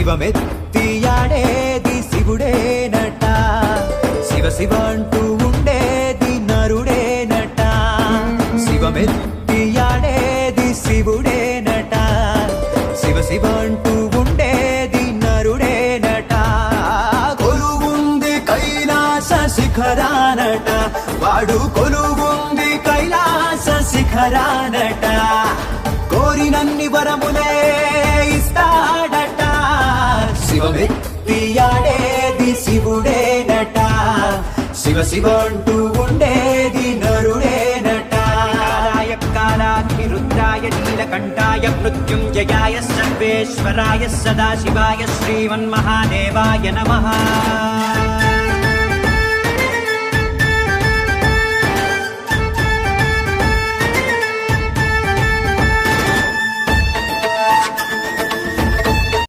శివమెత్తియాడేది శివుడేనట, శివ శివ అంటూ ఉండేది నరుడేనట. శివమెత్తియాడేది శివుడేనట, శివ శివ అంటూ ఉండేది నరుడేనట. కొలువుంది కైలాస శిఖరానట, వాడు కొలువుంది కైలాస శిఖరానట. కోరినన్ని వరములే ఇస్తాడట, శివమెత్తియాడేది శివుడేనట, శివ శివ అంటూ ఉండేది నరుడేనట. కాలాగ్ని రుద్రాయ నీలకంఠాయ మృత్యుంజయాయ సర్వేశ్వరాయ సదాశివాయ శ్రీమన్మహాదేవాయ నమః.